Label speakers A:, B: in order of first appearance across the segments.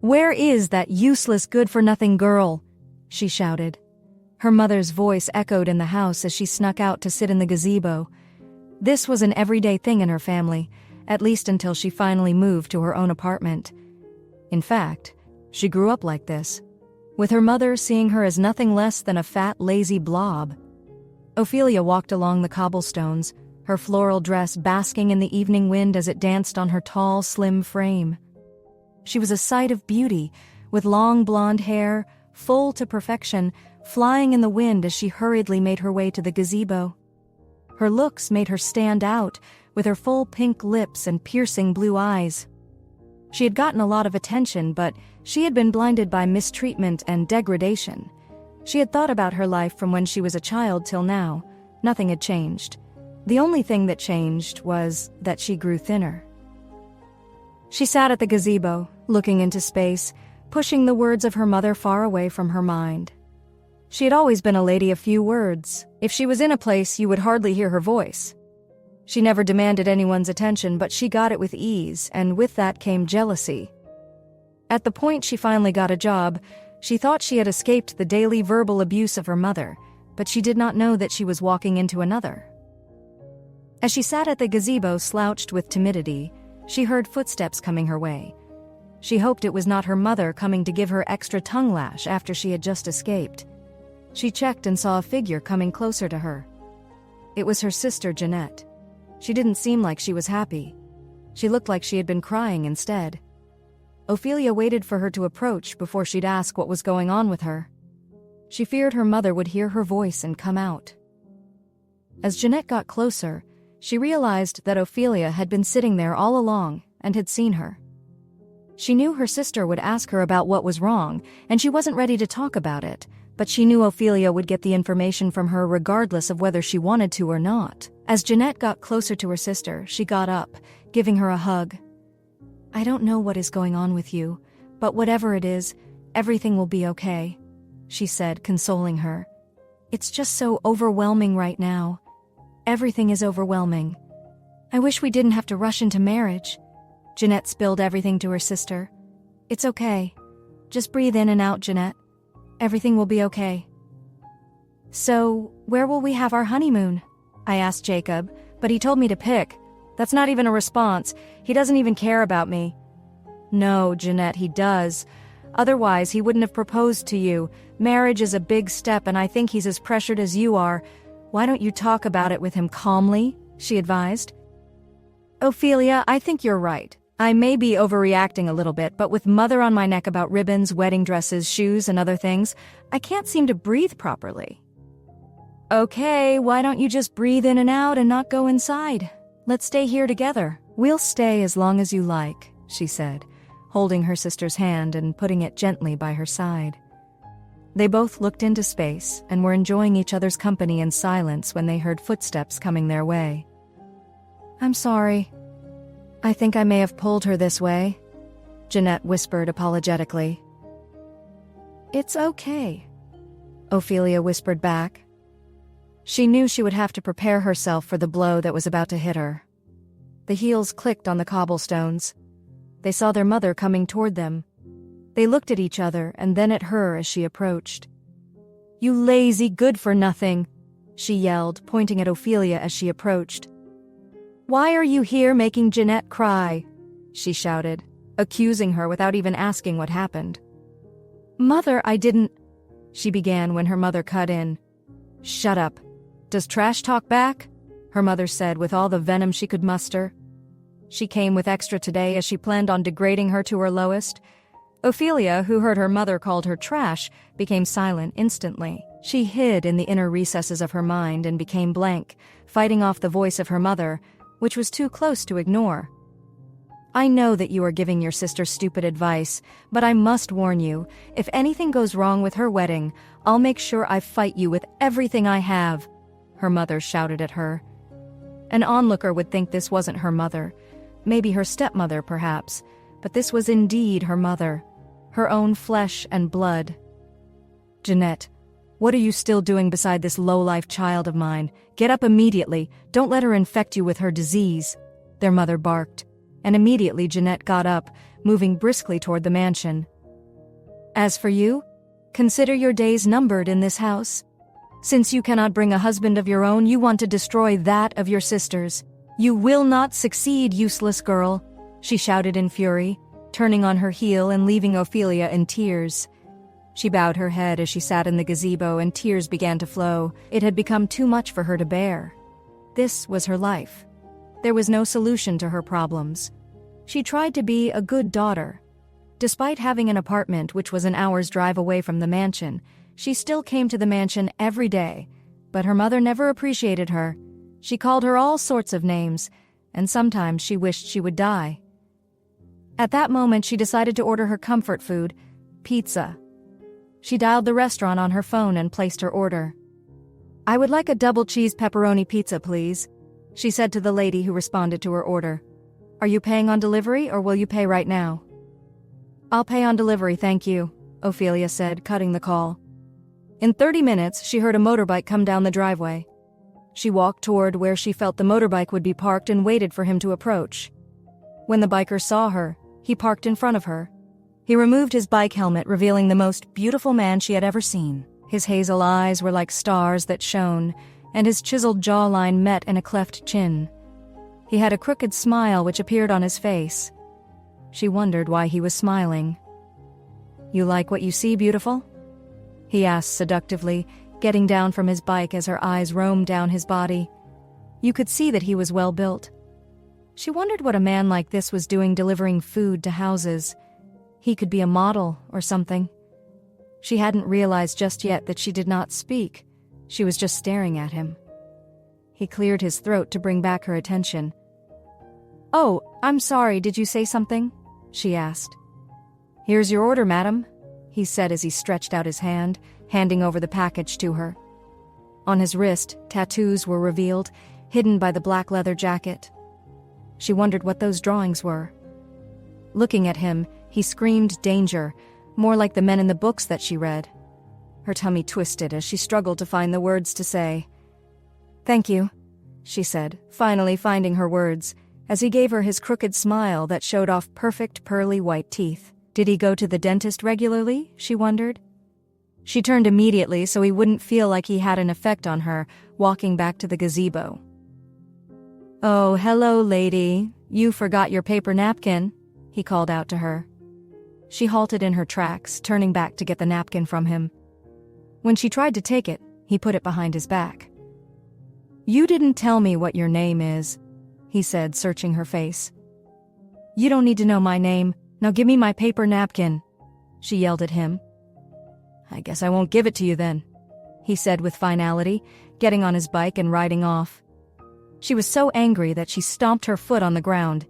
A: "Where is that useless good-for-nothing girl?" she shouted. Her mother's voice echoed in the house as she snuck out to sit in the gazebo. This was an everyday thing in her family, at least until she finally moved to her own apartment. In fact, she grew up like this, with her mother seeing her as nothing less than a fat, lazy blob. Ophelia walked along the cobblestones, her floral dress basking in the evening wind as it danced on her tall, slim frame. She was a sight of beauty, with long blonde hair, full to perfection, flying in the wind as she hurriedly made her way to the gazebo. Her looks made her stand out, with her full pink lips and piercing blue eyes. She had gotten a lot of attention, but she had been blinded by mistreatment and degradation. She had thought about her life from when she was a child till now. Nothing had changed. The only thing that changed was that she grew thinner. She sat at the gazebo, looking into space, pushing the words of her mother far away from her mind. She had always been a lady of few words. If she was in a place, you would hardly hear her voice. She never demanded anyone's attention, but she got it with ease, and with that came jealousy. At the point she finally got a job, she thought she had escaped the daily verbal abuse of her mother, but she did not know that she was walking into another. As she sat at the gazebo slouched with timidity, she heard footsteps coming her way. She hoped it was not her mother coming to give her extra tongue lash after she had just escaped. She checked and saw a figure coming closer to her. It was her sister, Jeanette. She didn't seem like she was happy. She looked like she had been crying instead. Ophelia waited for her to approach before she'd ask what was going on with her. She feared her mother would hear her voice and come out. As Jeanette got closer, she realized that Ophelia had been sitting there all along and had seen her. She knew her sister would ask her about what was wrong, and she wasn't ready to talk about it, but she knew Ophelia would get the information from her regardless of whether she wanted to or not. As Jeanette got closer to her sister, she got up, giving her a hug. "I don't know what is going on with you, but whatever it is, everything will be okay," she said, consoling her. "It's just so overwhelming right now. Everything is overwhelming. I wish we didn't have to rush into marriage." Jeanette spilled everything to her sister. "It's okay. Just breathe in and out, Jeanette. Everything will be okay." "So, where will we have our honeymoon?" I asked Jacob, but he told me to pick. That's not even a response. He doesn't even care about me. "No, Jeanette, he does. Otherwise, he wouldn't have proposed to you. Marriage is a big step, and I think he's as pressured as you are. Why don't you talk about it with him calmly?" she advised. "Ophelia, I think you're right. I may be overreacting a little bit, but with mother on my neck about ribbons, wedding dresses, shoes, and other things, I can't seem to breathe properly." "Okay, why don't you just breathe in and out and not go inside? Let's stay here together." "We'll stay as long as you like," she said, holding her sister's hand and putting it gently by her side. They both looked into space and were enjoying each other's company in silence when they heard footsteps coming their way. "I'm sorry. I think I may have pulled her this way," Jeanette whispered apologetically. "It's okay," Ophelia whispered back. She knew she would have to prepare herself for the blow that was about to hit her. The heels clicked on the cobblestones. They saw their mother coming toward them. They looked at each other and then at her as she approached. "You lazy good-for-nothing," she yelled, pointing at Ophelia as she approached. "Why are you here making Jeanette cry?" she shouted, accusing her without even asking what happened. "Mother, I didn't," she began when her mother cut in. "Shut up. Does trash talk back?" her mother said with all the venom she could muster. She came with extra today as she planned on degrading her to her lowest. Ophelia, who heard her mother called her trash, became silent instantly. She hid in the inner recesses of her mind and became blank, fighting off the voice of her mother, which was too close to ignore. "I know that you are giving your sister stupid advice, but I must warn you, if anything goes wrong with her wedding, I'll make sure I fight you with everything I have," her mother shouted at her. An onlooker would think this wasn't her mother, maybe her stepmother perhaps, but this was indeed her mother, her own flesh and blood. "Jeanette, what are you still doing beside this low-life child of mine? Get up immediately. Don't let her infect you with her disease," their mother barked. And immediately Jeanette got up, moving briskly toward the mansion. "As for you, consider your days numbered in this house. Since you cannot bring a husband of your own, you want to destroy that of your sisters. You will not succeed, useless girl," she shouted in fury, turning on her heel and leaving Ophelia in tears. She bowed her head as she sat in the gazebo and tears began to flow. It had become too much for her to bear. This was her life. There was no solution to her problems. She tried to be a good daughter. Despite having an apartment which was an hour's drive away from the mansion, she still came to the mansion every day, but her mother never appreciated her. She called her all sorts of names, and sometimes she wished she would die. At that moment, she decided to order her comfort food, pizza. She dialed the restaurant on her phone and placed her order. "I would like a double cheese pepperoni pizza, please," she said to the lady who responded to her order. "Are you paying on delivery or will you pay right now?" "I'll pay on delivery, thank you," Ophelia said, cutting the call. In 30 minutes, she heard a motorbike come down the driveway. She walked toward where she felt the motorbike would be parked and waited for him to approach. When the biker saw her, he parked in front of her. He removed his bike helmet, revealing the most beautiful man she had ever seen. His hazel eyes were like stars that shone, and his chiseled jawline met in a cleft chin. He had a crooked smile which appeared on his face. She wondered why he was smiling. "You like what you see, beautiful?" he asked seductively, getting down from his bike as her eyes roamed down his body. You could see that he was well built. She wondered what a man like this was doing delivering food to houses. He could be a model or something. She hadn't realized just yet that she did not speak. She was just staring at him. He cleared his throat to bring back her attention. "Oh, I'm sorry, did you say something?" she asked. "Here's your order, madam," he said as he stretched out his hand, handing over the package to her. On his wrist, tattoos were revealed, hidden by the black leather jacket. She wondered what those drawings were. Looking at him, he screamed danger, more like the men in the books that she read. Her tummy twisted as she struggled to find the words to say. "Thank you," she said, finally finding her words, as he gave her his crooked smile that showed off perfect pearly white teeth. Did he go to the dentist regularly, she wondered? She turned immediately so he wouldn't feel like he had an effect on her, walking back to the gazebo. "Oh, hello, lady. You forgot your paper napkin," he called out to her. She halted in her tracks, turning back to get the napkin from him. When she tried to take it, he put it behind his back. "You didn't tell me what your name is," he said, searching her face. "You don't need to know my name. Now give me my paper napkin," she yelled at him. "I guess I won't give it to you then," he said with finality, getting on his bike and riding off. She was so angry that she stomped her foot on the ground.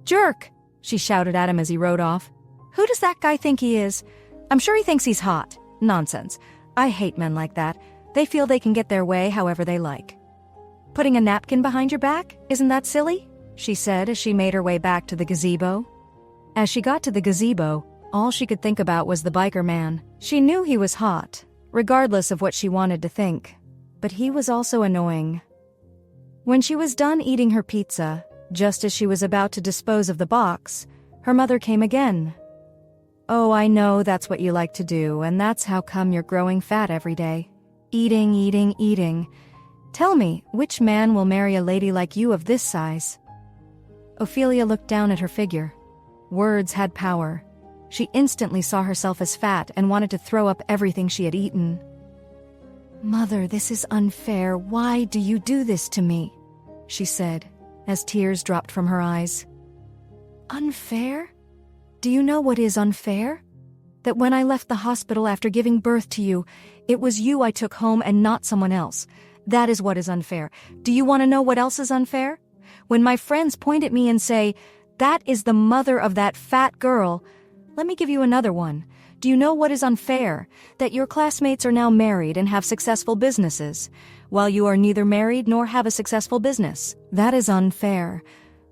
A: "Jerk!" she shouted at him as he rode off. "Who does that guy think he is? I'm sure he thinks he's hot. Nonsense. I hate men like that. They feel they can get their way however they like." "Putting a napkin behind your back? Isn't that silly?" she said as she made her way back to the gazebo. As she got to the gazebo, all she could think about was the biker man. She knew he was hot, regardless of what she wanted to think, but he was also annoying. When she was done eating her pizza, just as she was about to dispose of the box, her mother came again. "Oh, I know that's what you like to do, and that's how come you're growing fat every day. Eating, eating, eating. Tell me, which man will marry a lady like you of this size?" Ophelia looked down at her figure. Words had power. She instantly saw herself as fat and wanted to throw up everything she had eaten. "Mother, this is unfair. Why do you do this to me?" she said, as tears dropped from her eyes. "Unfair? Do you know what is unfair? That when I left the hospital after giving birth to you, it was you I took home and not someone else. That is what is unfair. Do you want to know what else is unfair? When my friends point at me and say, 'That is the mother of that fat girl,' let me give you another one. Do you know what is unfair? That your classmates are now married and have successful businesses, while you are neither married nor have a successful business. That is unfair.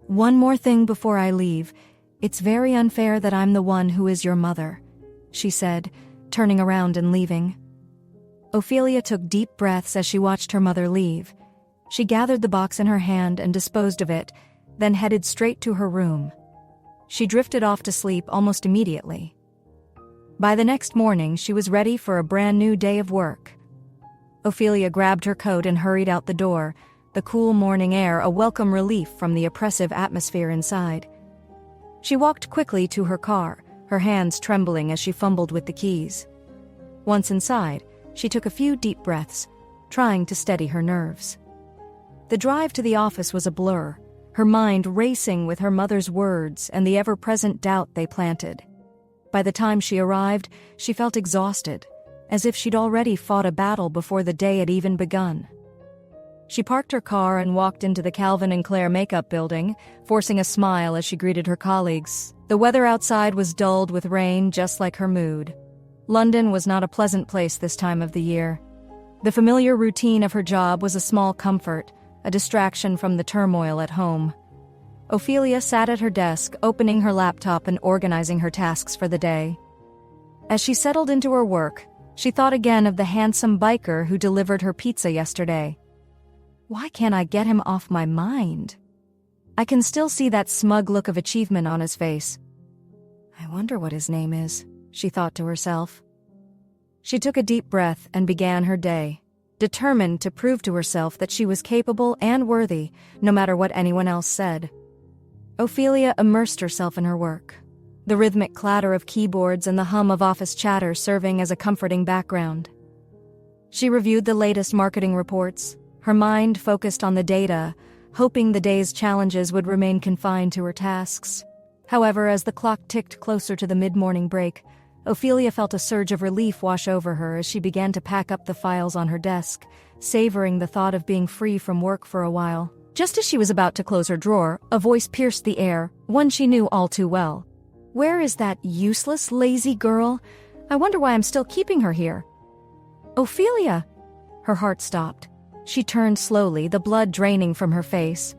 A: One more thing before I leave. It's very unfair that I'm the one who is your mother," she said, turning around and leaving. Ophelia took deep breaths as she watched her mother leave. She gathered the box in her hand and disposed of it, then headed straight to her room. She drifted off to sleep almost immediately. By the next morning, she was ready for a brand new day of work. Ophelia grabbed her coat and hurried out the door, the cool morning air a welcome relief from the oppressive atmosphere inside. She walked quickly to her car, her hands trembling as she fumbled with the keys. Once inside, she took a few deep breaths, trying to steady her nerves. The drive to the office was a blur, her mind racing with her mother's words and the ever-present doubt they planted. By the time she arrived, she felt exhausted, as if she'd already fought a battle before the day had even begun. She parked her car and walked into the Calvin and Claire makeup building, forcing a smile as she greeted her colleagues. The weather outside was dulled with rain, just like her mood. London was not a pleasant place this time of the year. The familiar routine of her job was a small comfort, a distraction from the turmoil at home. Ophelia sat at her desk, opening her laptop and organizing her tasks for the day. As she settled into her work, she thought again of the handsome biker who delivered her pizza yesterday. Why can't I get him off my mind? I can still see that smug look of achievement on his face. I wonder what his name is, she thought to herself. She took a deep breath and began her day, determined to prove to herself that she was capable and worthy, no matter what anyone else said. Ophelia immersed herself in her work, the rhythmic clatter of keyboards and the hum of office chatter serving as a comforting background. She reviewed the latest marketing reports, her mind focused on the data, hoping the day's challenges would remain confined to her tasks. However, as the clock ticked closer to the mid-morning break, Ophelia felt a surge of relief wash over her as she began to pack up the files on her desk, savoring the thought of being free from work for a while. Just as she was about to close her drawer, a voice pierced the air, one she knew all too well. Where is that useless, lazy girl? I wonder why I'm still keeping her here. Ophelia! Her heart stopped. She turned slowly, the blood draining from her face.